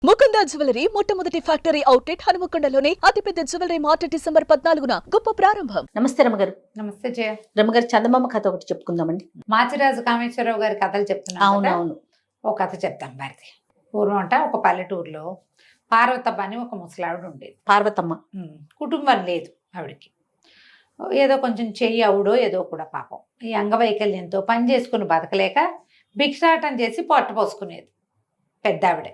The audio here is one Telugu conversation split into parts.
ముకుంద జ్యువెలరీ మొట్టమొదటి ఫ్యాక్టరీ అవుట్లెట్ హనుమకొండలోనే అతిపెద్ద జ్యువెలరీ మార్ట్ డిసెంబర్ 14న గొప్ప ప్రారంభం. నమస్తే రమగారు. నమస్తే జయ. రమగారు, చందమామ కథ ఒకటి చెప్పుకుందామండి. మాచిరాజు కామేశ్వరరావు గారి కథలు చెప్తున్నాను. అవునవును. ఒక కథ చెప్తాం భారతి. పూర్వం అంట ఒక పల్లెటూరులో పార్వతమ్మ అని ఒక ముసలావిడ ఉండేది. పార్వతమ్మ కుటుంబం లేదు ఆవిడకి. ఏదో కొంచెం చెయ్యి అవుడో ఏదో కూడా పాపం ఈ అంగవైకల్యంతో పని చేసుకుని బతకలేక భిక్షాటం చేసి పొట్ట పోసుకునేది పెద్ద ఆవిడ.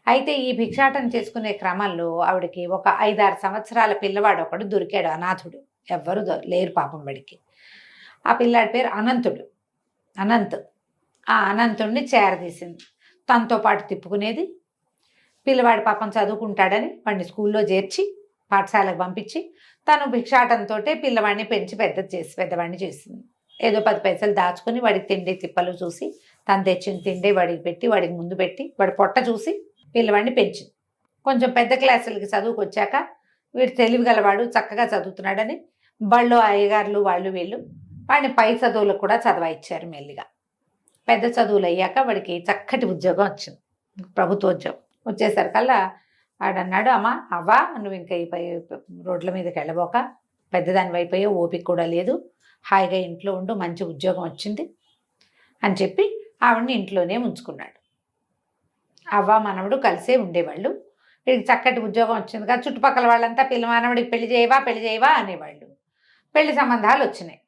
అయితే ఈ భిక్షాటం చేసుకునే క్రమంలో ఆవిడకి ఒక 5-6 సంవత్సరాల పిల్లవాడు ఒకడు దొరికాడు, అనాథుడు. ఎవ్వరు లేరు పాపం వాడికి. ఆ పిల్లాడి పేరు అనంతుడు. ఆ అనంతుడిని చేరదీసింది, తనతో పాటు తిప్పుకునేది. పిల్లవాడి పాపం చదువుకుంటాడని వాడిని స్కూల్లో చేర్చి పాఠశాలకు పంపించి తను భిక్షాటంతో పిల్లవాడిని పెంచి పెద్దవాడిని చేసింది. ఏదో 10 పైసలు దాచుకుని వాడికి తిండి తిప్పలు చూసి తను తెచ్చిన తిండి వాడికి పెట్టి వాడికి ముందు పెట్టి వాడి పొట్ట చూసి పిల్లవాడిని పెంచింది. కొంచెం పెద్ద క్లాసులకి చదువుకు వచ్చాక వీడు తెలివిగలవాడు, చక్కగా చదువుతున్నాడని బళ్ళు అయ్యగారులు వాళ్ళు వీళ్ళు వాడిని పై చదువులకు కూడా చదవాయిచ్చారు. మెల్లిగా పెద్ద చదువులు అయ్యాక వాడికి చక్కటి ఉద్యోగం వచ్చింది, ప్రభుత్వ ఉద్యోగం. వచ్చేసరికల్లా వాడన్నాడు, అమ్మ అవ్వా నువ్వు ఇంకా ఈ రోడ్ల మీదకి వెళ్ళబోక, పెద్దదాని అయిపోయే ఓపిక కూడా లేదు, హాయిగా ఇంట్లో ఉండు, మంచి ఉద్యోగం వచ్చింది అని చెప్పి ఆవిడని ఇంట్లోనే ఉంచుకున్నాడు. అవ్వ మనవడు కలిసే ఉండేవాళ్ళు. వీడికి చక్కటి ఉద్యోగం వచ్చింది కదా, చుట్టుపక్కల వాళ్ళంతా మనవడికి పెళ్లి చేయవా అనేవాళ్ళు. పెళ్లి సంబంధాలు వచ్చినాయి.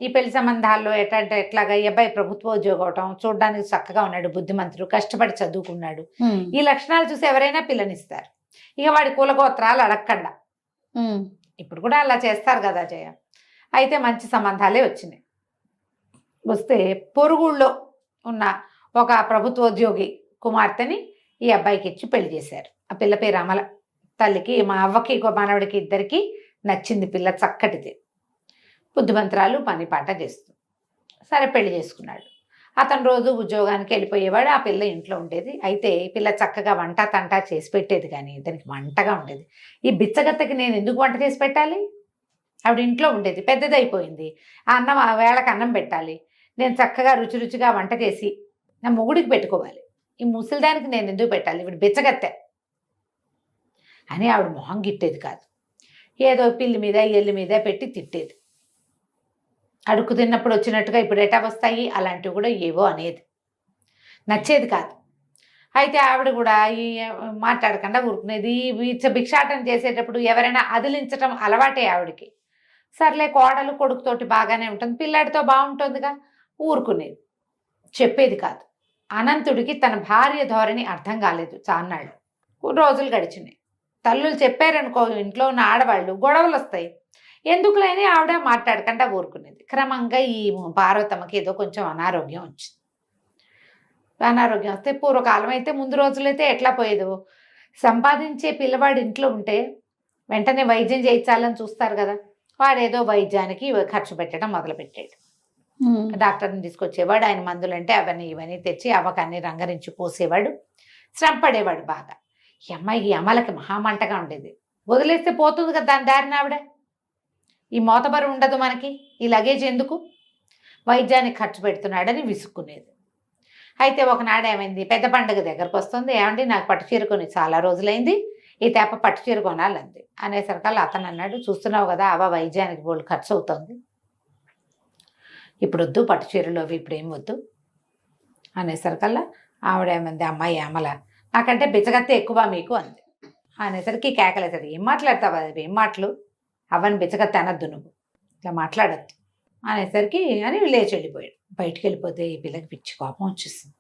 ఈ పెళ్లి సంబంధాల్లో ఎట్లాగా ఈ అబ్బాయి ప్రభుత్వ ఉద్యోగం అవటం, చూడడానికి చక్కగా ఉన్నాడు, బుద్ధిమంతుడు, కష్టపడి చదువుకున్నాడు, ఈ లక్షణాలు చూసి ఎవరైనా పిల్లనిస్తారు. ఇక వాడి కులగోత్రాలు అడగకుండా. ఇప్పుడు కూడా అలా చేస్తారు కదా జయ. అయితే మంచి సంబంధాలే వచ్చినాయి. వస్తే పొరుగుళ్ళో ఉన్న ఒక ప్రభుత్వోద్యోగి కుమార్తెని ఈ అబ్బాయికి ఇచ్చి పెళ్లి చేశారు. ఆ పిల్ల పేరు అమల. తల్లికి, మా అవ్వకి మనవడికి ఇద్దరికి నచ్చింది పిల్ల, చక్కటిది, బుద్ధిమంతురాలు, పని పాట చేస్తుంది. సరే పెళ్లి చేసుకున్నాడు. అతను రోజు ఉద్యోగానికి వెళ్ళిపోయేవాడు, ఆ పిల్ల ఇంట్లో ఉండేది. అయితే ఈ పిల్ల చక్కగా వంట తంట చేసి పెట్టేది, కానీ ఇతనికి వంటగా ఉండేది. ఈ బిచ్చగత్తకి నేను ఎందుకు వంట చేసి పెట్టాలి? ఆవిడ ఇంట్లో ఉండేది, పెద్దదైపోయింది, ఆ అన్నం ఆ వేళకు అన్నం పెట్టాలి, నేను చక్కగా రుచిగా వంట చేసి నా మొగుడికి పెట్టుకోవాలి, ఈ ముసలిదానికి నేను ఎందుకు పెట్టాలి, ఇవి బిచ్చగత్తె అని ఆవిడ మొహం గిట్టేది కాదు. ఏదో పిల్లి మీద ఎల్లి మీద పెట్టి తిట్టేది. అడుక్కు తిన్నప్పుడు వచ్చినట్టుగా ఇప్పుడు ఎటా వస్తాయి అలాంటివి కూడా ఏవో అనేది, నచ్చేది కాదు. అయితే ఆవిడ కూడా ఈ మాట్లాడకుండా ఊరుకునేది. భిక్షాటం చేసేటప్పుడు ఎవరైనా అదిలించటం అలవాటే ఆవిడకి. సర్లే కోడలు కొడుకుతోటి బాగానే ఉంటుంది, పిల్లాడితో బాగుంటుందిగా, ఊరుకునేది, చెప్పేది కాదు. అనంతుడికి తన భార్య ధోరణి అర్థం కాలేదు. చాన్నాళ్ళు రోజులు గడిచినాయి. తల్లులు చెప్పారనుకో, ఇంట్లో ఉన్న ఆడవాళ్ళు గొడవలు వస్తాయి, ఎందుకులేని ఆవిడ మాట్లాడకుండా ఊరుకునేది. క్రమంగా ఈ పార్వతమ్మకి ఏదో కొంచెం అనారోగ్యం వచ్చింది. అనారోగ్యం వస్తే పూర్వకాలం అయితే, ముందు రోజులైతే ఎట్లా పోయేదో, సంపాదించే పిల్లవాడు ఇంట్లో ఉంటే వెంటనే వైద్యం చేయించాలని చూస్తారు కదా, వాడేదో వైద్యానికి ఖర్చు పెట్టడం మొదలుపెట్టాడు. డాక్టర్ని తీసుకొచ్చేవాడు, ఆయన మందులంటే అవన్నీ ఇవన్నీ తెచ్చి అవ్వకాన్ని రంగరించి పోసేవాడు, శ్రమ పడేవాడు బాగా. ఈ అమ్మాయికి అమలకి మహామంటగా ఉండేది. వదిలేస్తే పోతుంది కదా దాని దారిన ఆవిడ, ఈ మోతబరు ఉండదు మనకి, ఈ లగేజ్ ఎందుకు, వైద్యానికి ఖర్చు పెడుతున్నాడని విసుక్కునేది. అయితే ఒకనాడు ఏమైంది, పెద్ద పండుగ దగ్గరకు వస్తుంది, ఏమండి నాకు పట్టు చీర కొని చాలా రోజులైంది, ఈ తేప పట్టు చీర కొనాలంది. అనేసరికల్లా అతను అన్నాడు, చూస్తున్నావు కదా అవ్వ వైద్యానికి బోల్డ్ ఖర్చు అవుతుంది, ఇప్పుడు వద్దు, పట్టు చీరలు అవి ఇప్పుడు ఏం వద్దు అనేసరికల్లా ఆవిడేమంది, అమ్మాయి అమల నాకంటే బిచ్చగత్తే ఎక్కువ మీకు అంది. అనేసరికి కేకలేసాడు, ఏం మాట్లాడతావు అది, ఏం మాటలు, అవ్వని బిచ్చగత్తే అనద్దు, నువ్వు ఇట్లా మాట్లాడద్దు అనేసరికి అని లేచి వెళ్ళిపోయాడు. బయటికి వెళ్ళిపోతే ఈ పిల్లకి పిచ్చి కోపం వచ్చేసింది,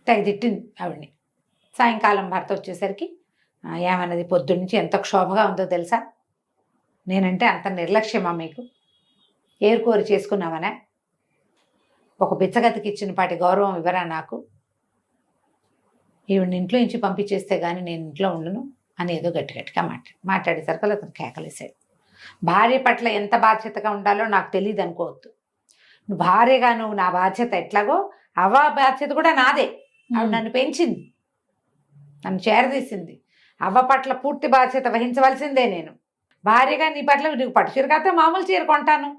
తెగ తిట్టింది ఆవిడని. సాయంకాలం భర్త వచ్చేసరికి ఏమన్నది, పొద్దున్నుంచి ఎంత క్షోభగా ఉందో తెలుసా, నేనంటే అంత నిర్లక్ష్యమా మీకు, ఏరుకోరి చేసుకున్నామనే, ఒక బిచ్చగతికి ఇచ్చిన పాటి గౌరవం ఇవ్వరా నాకు, ఈవిడ ఇంట్లో నుంచి పంపించేస్తే కానీ నేను ఇంట్లో ఉండను అని ఏదో గట్టిగా మాట్లాడేసరికి అతను కేకలేసాడు. భార్య పట్ల ఎంత బాధ్యతగా ఉండాలో నాకు తెలియదు అనుకోవద్దు, నువ్వు భార్యగా నువ్వు నా బాధ్యత ఎట్లాగో అవ్వ బాధ్యత కూడా నాదే. ఆవిడ నన్ను పెంచింది, నన్ను చేరదీసింది, అవ్వ పట్ల పూర్తి బాధ్యత వహించవలసిందే నేను. భార్యగా నీ పట్ల నీకు పట్టు చీర కాస్తే మామూలు చీర కొంటాను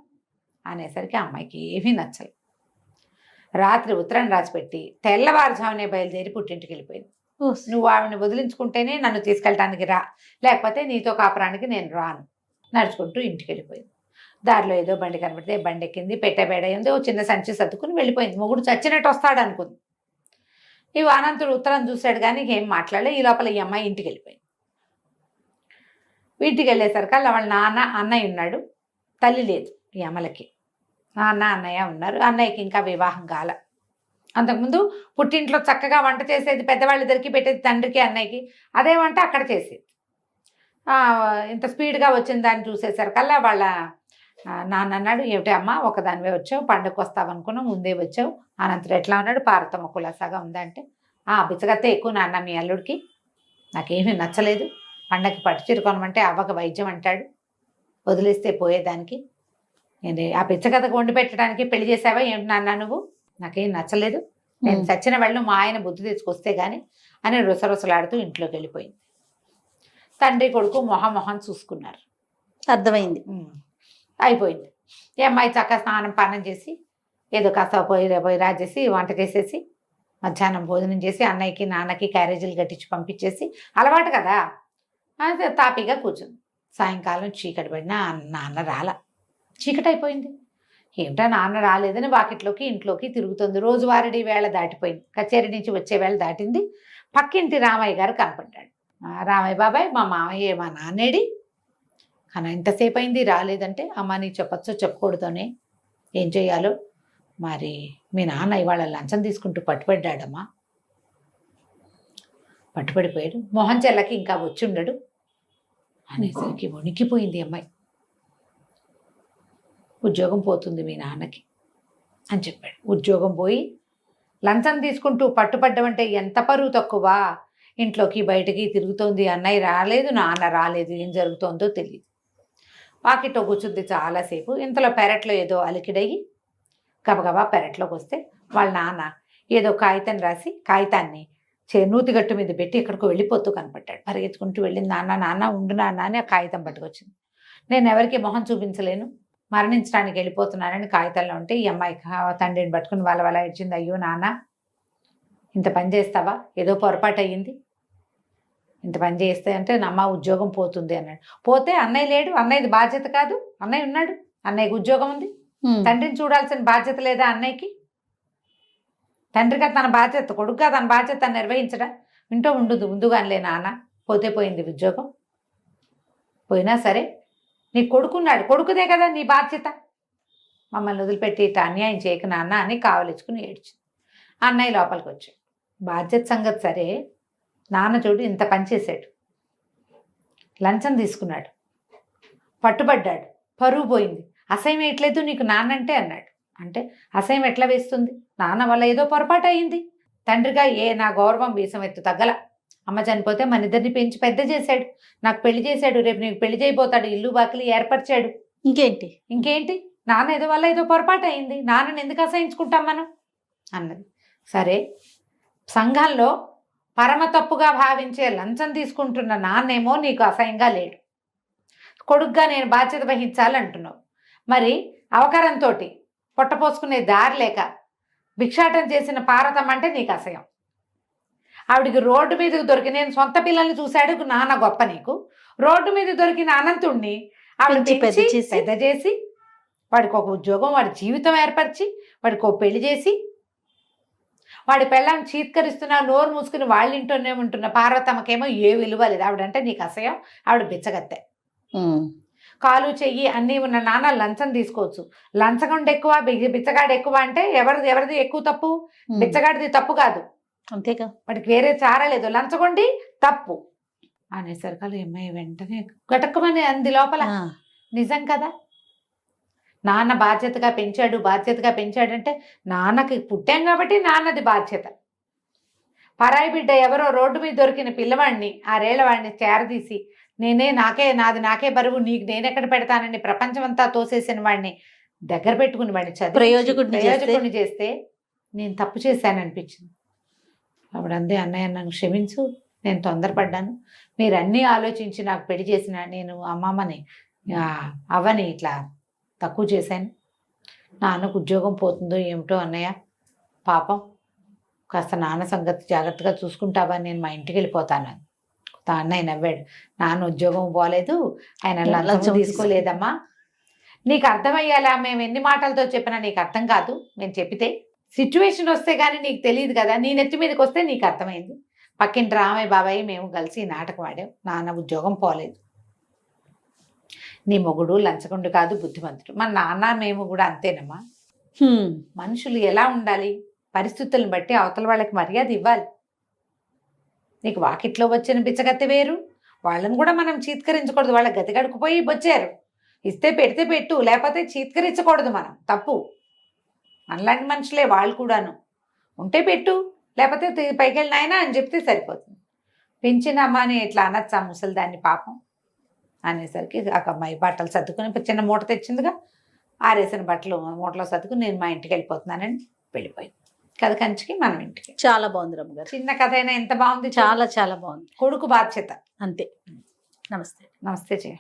అనేసరికి అమ్మాయికి ఏమీ నచ్చలేదు. రాత్రి ఉత్తరం రాసిపెట్టి తెల్లవారుజామునే బయలుదేరి పుట్టింటికి వెళ్ళిపోయింది. నువ్వు ఆవిడని వదిలించుకుంటేనే నన్ను తీసుకెళ్ళటానికి రా, లేకపోతే నీతో కాపురానికి నేను రాను. నడుచుకుంటూ ఇంటికి వెళ్ళిపోయింది. దారిలో ఏదో బండి కనబడితే బండి ఎక్కింది, పెట్టబేడ అయింది, ఓ చిన్న సంచి సర్దుకుని వెళ్ళిపోయింది. మొగుడు చచ్చినట్టు వస్తాడు అనుకుంది. ఈ అనంతుడు ఉత్తరం చూశాడు కానీ ఏం మాట్లాడలే. ఈ లోపల ఈ అమ్మాయి ఇంటికి వెళ్ళిపోయింది. ఇంటికి వెళ్ళేసరికి వాళ్ళ నాన్న అన్నయ్య ఉన్నాడు, తల్లి లేదు. ఈ అమ్మలకి నాన్న అన్నయ్య ఉన్నారు. అన్నయ్యకి ఇంకా వివాహం కాల. అంతకుముందు పుట్టింట్లో చక్కగా వంట చేసేది, పెద్దవాళ్ళిద్దరికి పెట్టేది తండ్రికి అన్నయ్యకి. అదే వంట అక్కడ చేసేది. ఇంత స్పీడ్గా వచ్చిన దాన్ని చూసేసరికల్లా వాళ్ళ నాన్న అన్నాడు, ఏమిటి అమ్మ ఒకదానివే వచ్చావు, పండుగకు వస్తావనుకున్నావు, ముందే వచ్చావు. అనంతరం ఎట్లా ఉన్నాడు, పార్వతమ్మ కులాసాగా ఉందంటే, బిచ్చగత్తే ఎక్కువ నాన్న మీ అల్లుడికి, నాకేమీ నచ్చలేదు, పండగకి పట్టుచీర కొనమంటే అవ్వక వైద్యం అంటాడు, వదిలేస్తే పోయేదానికి, నేను ఆ పిచ్చకథకు వండి పెట్టడానికి పెళ్లి చేసావా ఏమిటి నాన్న నువ్వు, నాకేం నచ్చలేదు, నేను చచ్చిన వాళ్ళు మా ఆయన బుద్ధి తెచ్చుకొస్తే గాని అని రుసరుసలాడుతూ ఇంట్లోకి వెళ్ళిపోయింది. తండ్రి కొడుకు మొహం చూసుకున్నారు. అర్థమైంది. అయిపోయింది. ఈ అమ్మాయి చక్కగా స్నానం పానం చేసి ఏదో కాస్త పోయి రాజేసి వంట చేసేసి మధ్యాహ్నం భోజనం చేసి అన్నయ్యకి నాన్నకి క్యారేజీలు కట్టించి పంపించేసి, అలవాటు కదా, అది తాపీగా కూర్చుంది. సాయంకాలం చీకటి పడినా నాన్న రాల. చీకటి అయిపోయింది. ఏమిటా నాన్న రాలేదని వాకిట్లోకి ఇంట్లోకి తిరుగుతుంది. రోజువారీ వేళ దాటిపోయింది. కచేరీ నుంచి వచ్చే వేళ దాటింది. పక్కింటి రామయ్య గారు కనపడ్డాడు. రామయ్య బాబాయ్, మా మామయ్య మా నాన్నేడి, కానీ ఎంతసేపు అయింది రాలేదంటే, అమ్మ నీకు చెప్పచ్చో చెప్పకూడదోనే, ఏం చెయ్యాలో మరి, మీ నాన్న ఇవాళ లంచం తీసుకుంటూ పట్టుబడ్డాడమ్మా, పట్టుబడిపోయాడు, మొహం చెల్లకి ఇంకా వచ్చి ఉండడు అనేసరికి వణికిపోయింది అమ్మాయి. ఉద్యోగం పోతుంది మీ నాన్నకి అని చెప్పాడు. ఉద్యోగం పోయి లంచం తీసుకుంటూ పట్టుపడ్డమంటే ఎంత పరువు తక్కువ, ఇంట్లోకి బయటకి తిరుగుతోంది, అన్నయ్య రాలేదు నాన్న రాలేదు, ఏం జరుగుతోందో తెలియదు. వాకిట్లో కూర్చుంది చాలాసేపు. ఇంతలో పెరట్లో ఏదో అలికిడయ్యి గబగబా పెరట్లోకి వస్తే వాళ్ళ నాన్న ఏదో కాగితం రాసి కాగితాన్ని నూతిగట్టు మీద పెట్టి ఎక్కడికో వెళ్ళిపోతూ కనపడ్డాడు. పరిగెత్తుకుంటూ వెళ్ళింది. నాన్న ఉండు నాన్న అని ఆ కాగితం పట్టుకొచ్చింది. నేను ఎవరికి మొహం చూపించలేను, మరణించడానికి వెళ్ళిపోతున్నానని కాగితాల్లో ఉంటే ఈ అమ్మాయి తండ్రిని పట్టుకుని వాళ్ళ ఏడ్చింది. అయ్యో నాన్న, ఇంత పని చేస్తావా, ఏదో పొరపాటు అయ్యింది, ఇంత పని చేస్తే అంటే నమ్మ ఉద్యోగం పోతుంది అన్నాడు. పోతే అన్నయ్య లేడు, అన్నయ్యది బాధ్యత కాదు, అన్నయ్య ఉన్నాడు, అన్నయ్యకి ఉద్యోగం ఉంది, తండ్రిని చూడాల్సిన బాధ్యత లేదా అన్నయ్యకి? తండ్రిగా తన బాధ్యత, కొడుకుగా తన బాధ్యత నిర్వహించడా? వింటూ ముందుగానిలే నాన్న, పోతే పోయింది ఉద్యోగం, పోయినా సరే నీ కొడుకున్నాడు, కొడుకుదే కదా నీ బాధ్యత, మమ్మల్ని వదిలిపెట్టి ఇట్లా అన్యాయం చేయక నాన్న అని కావలించుకుని ఏడ్చింది. అన్నయ్య లోపలికి వచ్చాడు. బాధ్యత సంగతి సరే, నాన్న చూడు ఇంత పనిచేశాడు, లంచం తీసుకున్నాడు, పట్టుబడ్డాడు, పరువు పోయింది, అసహ్యం వేయట్లేదు నీకు నాన్నంటే అన్నాడు. అంటే అసహ్యం ఎట్లా వేస్తుంది, నాన్న వల్ల ఏదో పొరపాటు అయ్యింది, తండ్రిగా నా గౌరవం వీసం ఎత్తు తగ్గల, అమ్మ చనిపోతే మన ఇద్దరిని పెంచి పెద్ద చేశాడు, నాకు పెళ్లి చేశాడు, రేపు నీకు పెళ్లి చేయబోతాడు, ఇల్లు బాకిలి ఏర్పరిచాడు, ఇంకేంటి నాన్న ఏదో వల్ల ఏదో పొరపాటు అయింది, నాన్నని ఎందుకు అసహించుకుంటాం మనం అన్నది. సరే, సంఘంలో పరమ తప్పుగా భావించే లంచం తీసుకుంటున్న నాన్నేమో నీకు అసహ్యంగా లేడు, కొడుగ్గా నేను బాధ్యత వహించాలంటున్నావు, మరి అవకరంతో పొట్టపోసుకునే దారి లేక భిక్షాటం చేసిన పార్వతమ్మ అంటే నీకు అసహ్యం. ఆవిడికి రోడ్డు మీదకి దొరికి, నేను సొంత పిల్లల్ని చూశాడు నాన్న గొప్ప, నీకు రోడ్డు మీద దొరికిన అనంతుణ్ణి ఆవిడ పెద్ద చేసి వాడికి ఒక ఉద్యోగం, వాడి జీవితం ఏర్పరిచి వాడికి ఒక పెళ్లి చేసి వాడి పెళ్ళాన్ని చీత్కరిస్తున్నా నోరు మూసుకుని వాళ్ళ ఇంట్లోనే ఉంటున్న పార్వతమ్మకేమో ఏ విలువ లేదు, ఆవిడంటే నీకు అసహ్యం, ఆవిడ బిచ్చగత్తె, కాలు చెయ్యి అన్నీ ఉన్న నాన్న లంచం తీసుకోవచ్చు, లంచగొండ ఎక్కువ బిచ్చగాడు ఎక్కువ అంటే ఎవరిది ఎక్కువ తప్పు, బిచ్చగాడిది తప్పు కాదు, అంతేగా, వాడికి వేరే చారలేదు, లంచగొండి తప్పు అనేసరికి అమ్మాయి వెంటనే గటక్కమని అంది లోపల. నిజం కదా, నాన్న బాధ్యతగా పెంచాడంటే నాన్నకి పుట్టాం కాబట్టి నాన్నది బాధ్యత. పరాయి బిడ్డ ఎవరో రోడ్డు మీద దొరికిన పిల్లవాడిని, 6 ఏళ్ల వాడిని చేరదీసి నాకే బరువు, నీకు నేనెక్కడ పెడతానని ప్రపంచం అంతా తోసేసిన వాడిని దగ్గర పెట్టుకుని వాడిని ప్రయోజకుడిని చేస్తే నేను తప్పు చేశాననిపించింది. అప్పుడు అందే, అన్నయ్య నన్ను క్షమించు, నేను తొందరపడ్డాను, మీరు అన్నీ ఆలోచించి నాకు పెళ్లి చేసిన నేను అమ్మమ్మని అవ్వని ఇట్లా తక్కువ చేశాను, నాన్నకు ఉద్యోగం పోతుందో ఏమిటో అన్నయ్య, పాపం కాస్త నాన్న సంగతి జాగ్రత్తగా చూసుకుంటావా, నేను మా ఇంటికి వెళ్ళిపోతాను అని. అన్నయ్య నవ్వాడు. నాన్న ఉద్యోగం పోలేదు, ఆయన లంచం లంచం తీసుకోలేదమ్మా. నీకు అర్థమయ్యేలా మేము ఎన్ని మాటలతో చెప్పినా నీకు అర్థం కాదు. మేము చెప్పితే సిచ్యువేషన్ వస్తే కానీ నీకు తెలియదు కదా. నీ నెత్తి మీదకి వస్తే నీకు అర్థమైంది. పక్కింటి రామయ్య బాబాయ్ మేము కలిసి ఈ నాటకం ఆడాం. నాన్న ఉద్యోగం పోలేదు. నీ మొగుడు లంచగొండు కాదు, బుద్ధిమంతుడు. మన నాన్న మేము కూడా అంతేనమ్మా. మనుషులు ఎలా ఉండాలి, పరిస్థితులను బట్టి అవతల వాళ్ళకి మర్యాద ఇవ్వాలి. నీకు వాకిట్లో వచ్చిన బిచ్చగత్తె వేరు, వాళ్ళని కూడా మనం చీత్కరించకూడదు. వాళ్ళ గతిగడుకుపోయి వచ్చారు, ఇస్తే పెడితే పెట్టు, లేకపోతే చీత్కరించకూడదు. మనం తప్పు. మనలాంటి మనుషులే వాళ్ళు కూడాను. ఉంటే పెట్టు, లేకపోతే పైకి వెళ్ళిన ఆయన అని చెప్తే సరిపోతుంది. పెంచినమ్మా అని ఇట్లా అనొచ్చా ముసలిదాన్ని పాపం అనేసరికి ఆ అమ్మాయి బట్టలు సర్దుకుని చిన్న మూట తెచ్చిందిగా, ఆరేసిన బట్టలు మూటలో సర్దుకుని నేను మా ఇంటికి వెళ్ళిపోతున్నానని వెళ్ళిపోయింది. కథ కంచికి మనం ఇంటికి. చాలా బాగుంది రమ్మగారు. చిన్న కథ అయినా ఎంత బాగుంది. చాలా చాలా బాగుంది. కొడుకు బాధ్యత అంతే. నమస్తే. నమస్తే జయ.